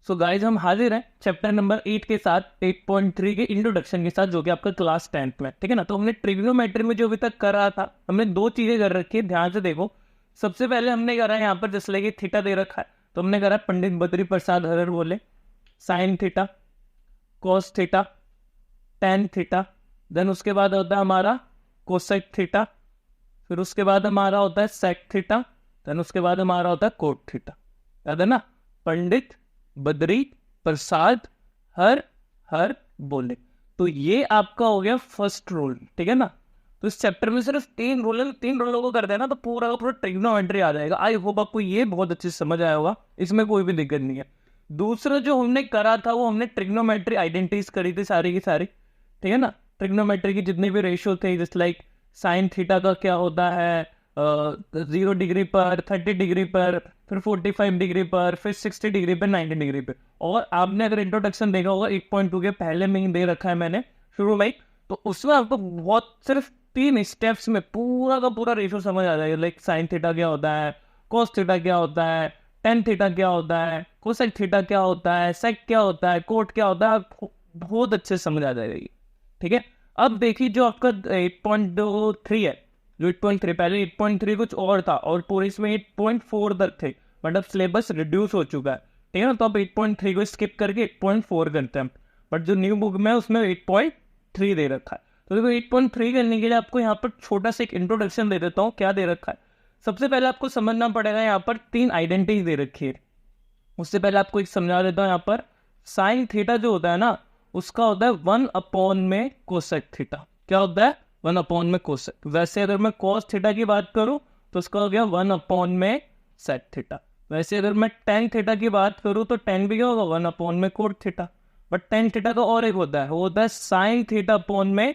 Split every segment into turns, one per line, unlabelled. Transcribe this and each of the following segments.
So guys हम हाजिर हैं चैप्टर नंबर 8 के साथ 8.3 के इंट्रोडक्शन के साथ, जो कि आपका क्लास 10th में, ठीक है ना। तो हमने ट्रिग्नोमेट्री में जो अभी तक कर रहा था, हमने दो चीजें कर रखी है, ध्यान से देखो। सबसे पहले हमने करा है यहाँ पर जैसे लगे थीटा दे रखा है, तो हमने करा पंडित बद्री प्रसाद हरर बोले sine theta, cos theta, tan theta, then उसके बाद होता है हमारा कोसेक थीटा, फिर उसके बाद हमारा होता है सेक थीटा, देन उसके बाद हमारा होता है कोट थीटा। याद है ना, पंडित बद्री प्रसाद हर हर बोले। तो ये आपका हो गया फर्स्ट रूल, ठीक है ना। तो इस चैप्टर में सिर्फ तीन रूलों को कर देना तो पूरा का पूरा ट्रिग्नोमेट्री आ जाएगा। आई होप आपको ये बहुत अच्छे से समझ आया होगा, इसमें कोई भी दिक्कत नहीं है। दूसरा जो हमने करा था वो हमने ट्रिग्नोमेट्री आइडेंटिटीज करी थी सारी की सारी, ठीक है ना। ट्रिग्नोमेट्री की जितने भी रेशियो थे, जस्ट लाइक साइन थीटा का क्या होता है 0 डिग्री पर, 30 डिग्री पर, फिर 45 डिग्री पर, फिर 60 डिग्री पर, 90 डिग्री पर। और आपने अगर इंट्रोडक्शन देखा होगा 8.2 के पहले में ही दे रखा है मैंने शुरू में, तो उसमें आपको बहुत सिर्फ 3 स्टेप्स में पूरा का पूरा रेशियो समझ आ जाएगा। लाइक साइन थीटा क्या होता है, कॉस थीटा क्या होता है, टेन थीटा क्या होता है, कोसेक थीटा क्या होता है, सेक क्या होता है, कोट क्या होता है, आपको बहुत अच्छे से समझ आ जाएगा ये, ठीक है। अब देखिए जो आपका 8.3 है, जो 8.3 पहले 8.3 कुछ और था और पूरे इसमें 8.4 तक थे, बट अब सिलेबस रिड्यूस हो चुका है, ठीक है ना। तो अब 8.3 को स्किप करके 8.4 करते हैं, बट जो न्यू बुक में उसमें 8.3 दे रखा है। तो देखो 8.3 करने के लिए आपको यहाँ पर छोटा सा एक इंट्रोडक्शन दे देता हूँ, क्या दे रखा है। सबसे पहले आपको समझना पड़ेगा यहाँ पर 3 आइडेंटिटी दे रखी है। उससे पहले आपको एक समझा देता हूँ। यहाँ पर साइन थीटा जो होता है ना, उसका होता है 1 में कोसेक थीटा। क्या होता है 1 में कोसेक। वैसे अगर मैं कॉस थीटा की बात करूं तो उसका हो गया 1 में सेक थीटा। वैसे अगर मैं टेन थीटा की बात करूं तो टेन भी क्या होगा 1 में cot theta. But tan theta का और एक होता है, वो होता है साइन थीटा अपॉन में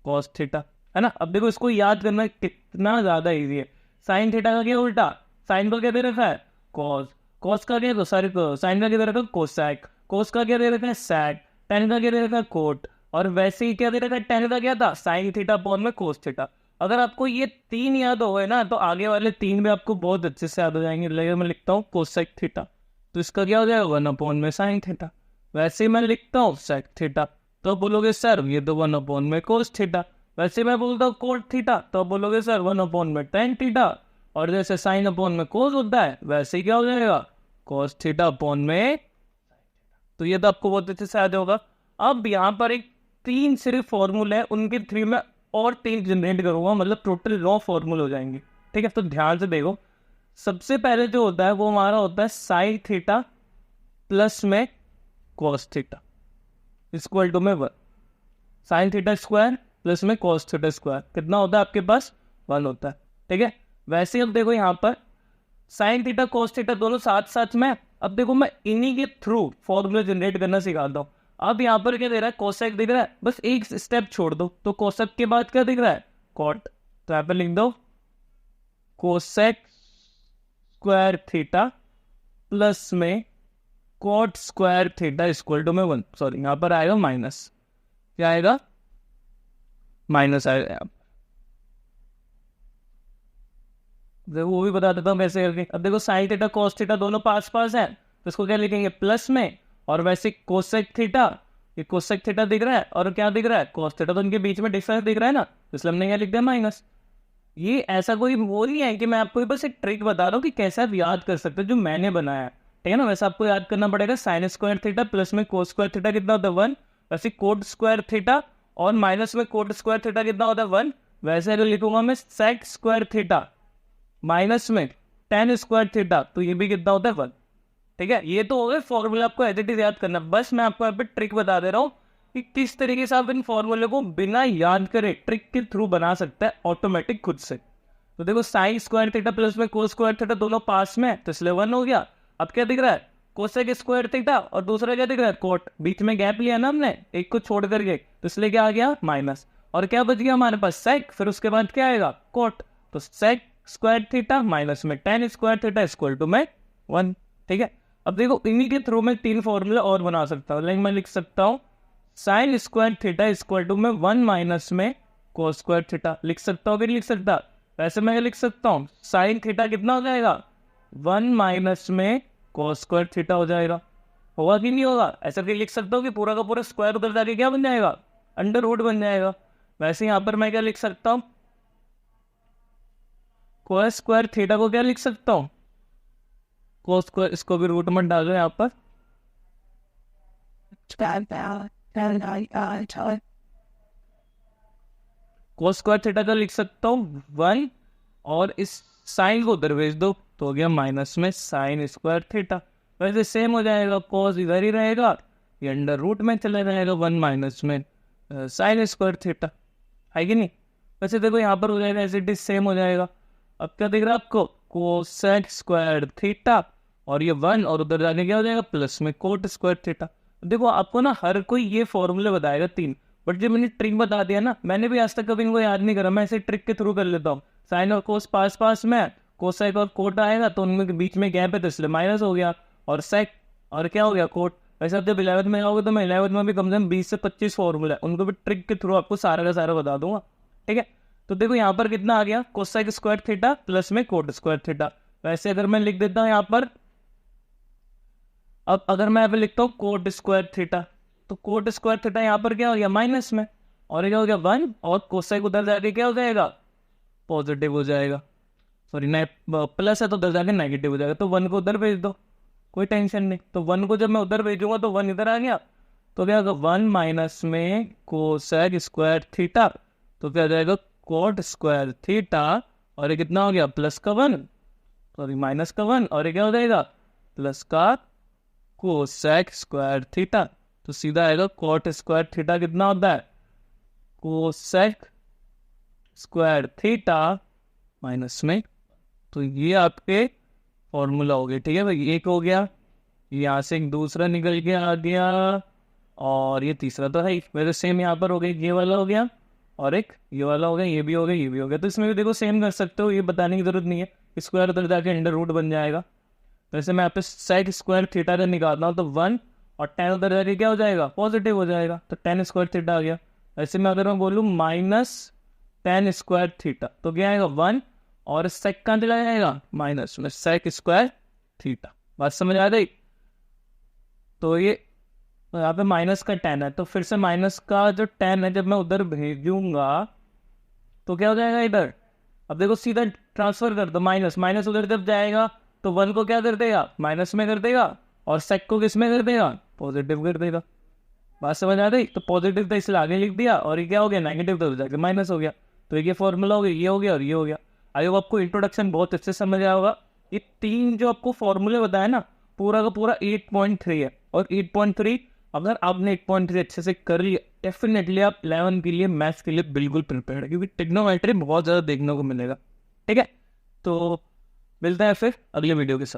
कॉस थीटा, है ना। अब देखो इसको याद करना कितना ज्यादा इजी है। साइन थीटा का क्या उल्टा, साइन का क्या दे रखा है कॉस, कॉस का क्या, सॉरी साइन का क्या दे रखा है कोसेक, कोस का क्या दे रखा है सेक, टेन का क्या दे रखा है कोट, और वैसे ही क्या दे रखा है टेन का क्या था साइन थीटा अपॉन में कोस थीटा। अगर आपको ये 3 याद हो गए ना तो आगे वाले 3 भी आपको बहुत अच्छे से याद हो जाएंगे। लगे मैं लिखता हूँ कोसेक थीटा, तो इसका क्या हो जाएगा 1 में साइन थीटा। वैसे ही मैं लिखता हूँ सेक थीटा, तो बोलोगे सर ये तो 1 में कोस थीटा। वैसे मैं बोलता हूँ कोट थीटा, तो बोलोगे सर 1 में टेन थीटा। और जैसे साइन अपॉन में कोस होता है, वैसे ही क्या हो जाएगा कोस थीटा अपॉन में। तो ये तो आपको बहुत अच्छे से याद होगा। अब यहाँ पर एक 3 सिर्फ फॉर्मूले हैं, उनके 3 में और 3 जनरेट करूंगा, मतलब टोटल 9 फॉर्मूले हो जाएंगे, ठीक है। तो ध्यान से देखो, सबसे पहले जो होता है वो हमारा होता है साइन थीटा प्लस में कॉस थीटा इक्वल टू में 1। साइन थीटा स्क्वायर प्लस में कॉस थीटा स्क्वायर कितना होता है आपके पास 1 होता है, ठीक है। वैसे अब देखो यहाँ पर साइन थीटा कॉस थीटा दोनों साथ साथ में। अब देखो मैं इन्हीं के थ्रू फॉर्मूला जनरेट करना सिखाता हूँ। अब यहाँ पर क्या दे रहा है कोसेक दिख रहा है, बस एक स्टेप छोड़ दो तो कोसेक के बाद क्या दिख रहा है कॉट। तो यहाँ पर लिख दो कोसेक स्क्वायर थीटा प्लस में cot square theta equal to में 1। सॉरी यहाँ पर आएगा माइनस, क्या आएगा माइनस आएगा। देखो वो भी बता देता हूँ कैसे करके। अब देखो साइन थीटा कॉस थीटा दोनों पास पास है, तो इसको क्या लिखेंगे प्लस में। और वैसे कोसेक थीटा, ये कोसेक थीटा दिख रहा है और क्या दिख रहा है कॉस थीटा, तो इनके बीच में डिफरेंस दिख रहा है ना, इसलिए हमने क्या लिख दिया माइनस। ये ऐसा कोई वो नहीं है कि मैं आपको बस एक ट्रिक बता रहा हूँ कि कैसे आप याद कर सकते हो जो मैंने बनाया है, ठीक है ना। वैसे आपको याद करना पड़ेगा साइन स्क्वायर थीटा प्लस में कोस स्क्वायर थीटा कितना होता है 1। वैसे कोट स्क्वायर थीटा और माइनस में कोट स्क्वायर थीटा कितना होता है 1। वैसे अगर लिखूंगा मैं सेक स्क्वायर थीटा माइनस में टेन स्क्वायर थीटा, तो ये भी कितना होता है 1, ठीक है। ये तो हो गए फॉर्मूला, आपको एज इट इज याद करना। बस मैं आपको यहाँ पे ट्रिक बता दे रहा हूँ कि किस तरीके से आप इन फॉर्मूले को बिना याद करे ट्रिक के थ्रू बना सकते हैं ऑटोमेटिक खुद से। तो देखो साइन स्क्वायर थीटा प्लस में कोस स्क्वायर थीटा दोनों पास में, तो इसलिए 1 हो गया। अब क्या दिख रहा है कोसेक स्क्वायर थीटा और दूसरा क्या दिख रहा है कोट, बीच में गैप लिया ना हमने एक को छोड़ करके, तो इसलिए क्या आ गया माइनस। और क्या बच गया हमारे पास सेक, फिर उसके बाद क्या आएगा कोट। तो सेक स्क्वायर थीटा माइनस में tan square theta equal to में 1, ठीक है। अब देखो इन्हीं के थ्रू में 3 फॉर्मूले और बना सकता हूँ। लाइक मैं लिख सकता हूँ sine square theta equal to में 1 माइनस में कोस स्क्वायर थीटा। लिख सकता हूँ कि नहीं लिख सकता। वैसे मैं लिख सकता हूँ साइन थीटा कितना हो जाएगा 1 माइनस में कोस स्क्वायर थीटा हो जाएगा, होगा कि नहीं होगा? ऐसा भी लिख सकता हूँ कि पूरा का पूरा स्क्वायर उधर जाके क्या बन जाएगा, अंडर रूट बन जाएगा। वैसे यहाँ पर मैं क्या लिख सकता हूँ, कोस स्क्वायर थीटा को क्या लिख सकता हूँ, कोस स्क्वायर, इसको भी रूट में डालो यहाँ पर, कोस स्क्वायर थीटा का लिख सकता हूँ 1, और इस साइन को उधर भेज दो तो हो गया माइनस में साइन स्क्वायर थीटा। वैसे सेम हो जाएगा, कोस इधर ही रहेगा, ये अंडर रूट में चला जाएगा 1 माइनस में साइन स्क्वायर थीटा, है कि नहीं? वैसे देखो यहाँ पर हो जाएगा एज इट इज सेम हो जाएगा। अब क्या दिख रहा है आपको, कोसेक स्क्वायर थीटा, और ये 1 और उधर जाके क्या हो जाएगा प्लस में कोट स्क्वायर थीटा। देखो आपको ना हर कोई ये फॉर्मूले बताएगा 3, बट जो मैंने ट्रिक बता दिया ना, मैंने भी आज तक कभी इनको याद नहीं करा, मैं ऐसे ट्रिक के थ्रू कर लेता हूँ। साइन और कोस पास पास में, कोसेक और कोट आएगा तो उनमें बीच में गैप है तो इसलिए माइनस हो गया, और सेक और क्या हो गया कोट। वैसे आप जब 11th में आओगे तो मैं 11th में भी कम से कम 20 से 25 फॉर्मूला है, उनको भी ट्रिक के थ्रू आपको सारा का सारा बता दूंगा, ठीक है? तो देखो यहाँ पर कितना आ गया, कोसेक स्क्वायर थीटा प्लस में कोट स्क्वायर थीटा। वैसे अगर मैं लिख देता हूँ यहाँ पर, अब अगर मैं यहाँ पे लिखता हूँ कोट स्क्वायर थीटा, तो कोट स्क्वायर थीटा यहाँ पर क्या हो गया माइनस में, और क्या हो गया 1, और कोसेक उधर जाके क्या हो जाएगा पॉजिटिव हो जाएगा, सॉरी नहीं प्लस है तो उधर जाके नेगेटिव हो जाएगा, तो 1 को उधर भेज दो, कोई टेंशन नहीं। तो 1 को जब मैं उधर भेजूंगा तो 1 इधर आ गया, तो क्या होगा 1 माइनस में कोसेक स्क्वायर थीटा, तो क्या हो जाएगा कोट स्क्वायर थीटा, और ये कितना हो गया प्लस का 1, सॉरी माइनस का 1, और ये क्या हो जाएगा प्लस का कोसेक स्क्वायर थीटा। तो सीधा आएगा कोट स्क्वायर थीटा कितना होता है, कोसेक स्क्वायर थीटा माइनस में, तो ये आपके फॉर्मूला हो गया, ठीक है भाई? एक हो गया, यहाँ से एक दूसरा निकल के आ गया, और ये तीसरा तो है वैसे सेम यहाँ पर हो गया, ये वाला हो गया, और एक ये वाला हो गया, ये भी हो गया, ये भी हो गया। तो इसमें भी देखो सेम कर सकते हो, ये बताने की जरूरत नहीं है, स्क्वायर उधर जाके अंडर रूट बन जाएगा। वैसे मैं यहाँ पे सेक स्क्वायर थीटा का निकालता हूँ तो 1 और 10 उधर जाके क्या हो जाएगा पॉजिटिव हो जाएगा, तो 10 स्क्वायर थीटा आ गया। वैसे मैं अगर मैं बोलूँ माइनस 10 स्क्वायर थीटा तो क्या आएगा 1, और सेक कहाँ चला जाएगा माइनस में सेक स्क्वायर थीटा। बात समझ आ गई? तो ये यहाँ पे माइनस का 10 है, तो फिर से माइनस का जो 10 है जब मैं उधर भेजूंगा तो क्या हो जाएगा इधर, अब देखो सीधा ट्रांसफर कर दो, माइनस माइनस उधर जब जाएगा तो 1 को क्या कर देगा माइनस में कर देगा, और सेक को किस में कर देगा पॉजिटिव कर देगा। बात समझ आ गई? तो पॉजिटिव तो इसलिए आगे लिख दिया, और ये क्या हो गया नेगेटिव तो जाके माइनस हो गया, तो ये फॉर्मूला हो गया, ये हो गया और ये हो गया। आई होप आपको इंट्रोडक्शन बहुत अच्छे से समझ आया होगा। ये 3 जो आपको फॉर्मूले बताया ना, पूरा का पूरा 8.3 है, और 8.3 अगर आपने 8.3 अच्छे से कर लिया, डेफिनेटली आप 11 के लिए मैथ्स के लिए बिल्कुल प्रिपेयर्ड है, क्योंकि ट्रिग्नोमेट्री बहुत ज़्यादा देखने को मिलेगा, ठीक है? तो मिलते हैं फिर अगले वीडियो के साथ।